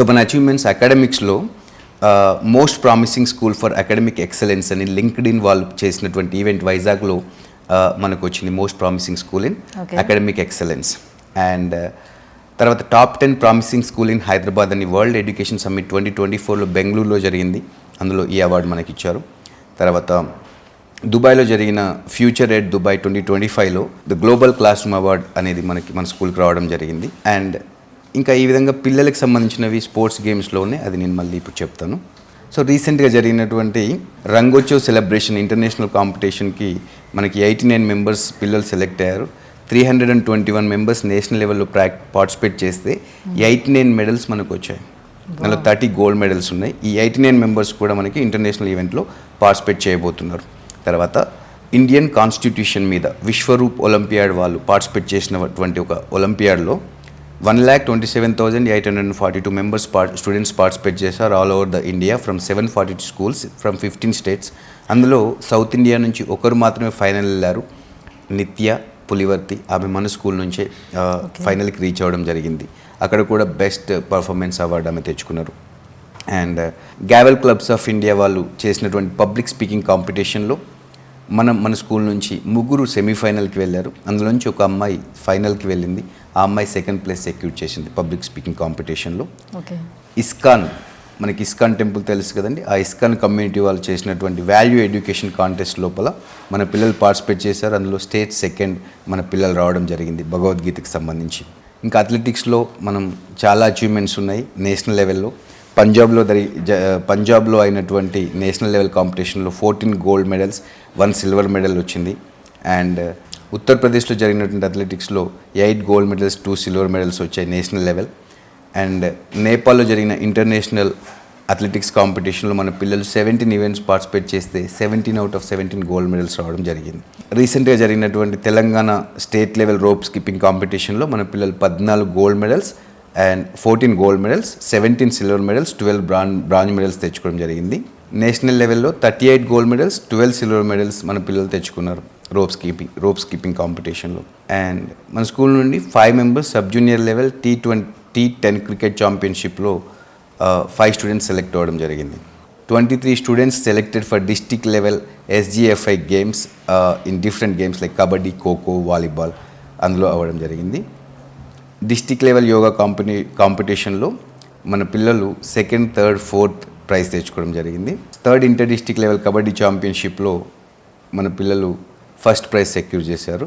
So మన achievements అకాడమిక్స్లో most promising school for academic excellence అని లింక్డ్ ఇన్ వాళ్ళు చేసినటువంటి ఈవెంట్ వైజాగ్లో మనకు వచ్చింది most promising school in academic excellence. And తర్వాత top 10 promising school in Hyderabad అని వరల్డ్ ఎడ్యుకేషన్ సమ్మిట్ 2024లో బెంగళూరులో జరిగింది. అందులో ఈ అవార్డు మనకి ఇచ్చారు. తర్వాత దుబాయ్లో జరిగిన ఫ్యూచర్ ఎడ్ దుబాయ్ 2025లో the global classroom award అనేది మన స్కూల్కి రావడం జరిగింది. అండ్ ఇంకా ఈ విధంగా పిల్లలకు సంబంధించినవి స్పోర్ట్స్ గేమ్స్లోనే, అది నేను మళ్ళీ ఇప్పుడు చెప్తాను. సో రీసెంట్గా జరిగినటువంటి రంగోత్సవ్ సెలబ్రేషన్ ఇంటర్నేషనల్ కాంపిటీషన్కి మనకి 89 మెంబర్స్ పిల్లలు సెలెక్ట్ అయ్యారు. 321 మెంబర్స్ నేషనల్ లెవెల్లో పార్టిసిపేట్ చేస్తే 89 మెడల్స్ మనకు వచ్చాయి. అందులో 30 గోల్డ్ మెడల్స్ ఉన్నాయి. ఈ 89 మెంబర్స్ కూడా మనకి ఇంటర్నేషనల్ ఈవెంట్లో పార్టిసిపేట్ చేయబోతున్నారు. తర్వాత ఇండియన్ కాన్స్టిట్యూషన్ మీద విశ్వరూప్ ఒలింపియాడ్ వాళ్ళు పార్టిసిపేట్ చేసినటువంటి ఒక ఒలింపియాడ్లో 1,27,842 మెంబర్స్ స్టూడెంట్స్ పార్టిసిపేట్ చేశారు all over the India from 742 schools from 15 states. అందులో సౌత్ ఇండియా నుంచి ఒకరు మాత్రమే ఫైనల్ వెళ్ళారు, నిత్య పులివర్తి. ఆమె మన స్కూల్ నుంచే ఫైనల్కి రీచ్ అవ్వడం జరిగింది. అక్కడ కూడా బెస్ట్ పర్ఫార్మెన్స్ అవార్డు ఆమె తెచ్చుకున్నారు. And gavel clubs of India వాళ్ళు చేసినటువంటి పబ్లిక్ స్పీకింగ్ కాంపిటీషన్లో మన స్కూల్ నుంచి 3 సెమీఫైనల్కి వెళ్ళారు. అందులోంచి ఒక అమ్మాయి ఫైనల్కి వెళ్ళింది. ఆ అమ్మాయి సెకండ్ ప్లేస్ సెక్యూర్ చేసింది పబ్లిక్ స్పీకింగ్ కాంపిటీషన్లో. ఇస్కాన్, మనకి ఇస్కాన్ టెంపుల్ తెలుసు కదండి, ఆ ఇస్కాన్ కమ్యూనిటీ వాళ్ళు చేసినటువంటి వాల్యూ ఎడ్యుకేషన్ కాంటెస్ట్ లోపల మన పిల్లలు పార్టిసిపేట్ చేశారు. అందులో స్టేట్ సెకండ్ మన పిల్లలు రావడం జరిగింది భగవద్గీతకి సంబంధించి. ఇంకా అథ్లెటిక్స్లో మనం చాలా అచీవ్మెంట్స్ ఉన్నాయి నేషనల్ లెవెల్లో. పంజాబ్లో అయినటువంటి నేషనల్ లెవెల్ కాంపిటీషన్లో 14 గోల్డ్ మెడల్స్, 1 సిల్వర్ మెడల్ వచ్చింది. అండ్ ఉత్తరప్రదేశ్లో జరిగినటువంటి అథ్లెటిక్స్లో 8 గోల్డ్ మెడల్స్, 2 సిల్వర్ మెడల్స్ వచ్చాయి నేషనల్ లెవెల్. అండ్ నేపాల్లో జరిగిన ఇంటర్నేషనల్ అథ్లెటిక్స్ కాంపిటీషన్లో మన పిల్లలు 17 ఈవెంట్స్ పార్టిసిపేట్ చేస్తే 17 out of 17 గోల్డ్ మెడల్స్ రావడం జరిగింది. రీసెంట్గా జరిగినటువంటి Telangana state level rope skipping కాంపిటీషన్లో మన పిల్లలు 14 gold medals and 14 gold medals, 17 silver medals, 12 bronze medals తెచ్చుకోవడం జరిగింది. నేషనల్ లెవెల్లో 38 గోల్డ్ మెడల్స్, 12 సిల్వర్ మెడల్స్ మన పిల్లలు తెచ్చుకున్నారు రోప్ స్కిప్పింగ్ కాంపిటీషన్లో. అండ్ మన స్కూల్ నుండి 5 members sub junior level T10 cricket ఛాంపియన్షిప్లో 5 స్టూడెంట్స్ సెలెక్ట్ అవ్వడం జరిగింది. 23 students selected for district level SGFI games in different games like kabaddi, kho kho, volleyball అందులో అవ్వడం జరిగింది. డిస్ట్రిక్ట్ లెవెల్ యోగా కాంపిటీషన్లో మన పిల్లలు 2nd, 3rd, 4th ప్రైజ్ తెచ్చుకోవడం జరిగింది. 3rd inter district level kabaddi ఛాంపియన్షిప్లో మన పిల్లలు 1st ప్రైజ్ సెక్యూర్ చేశారు.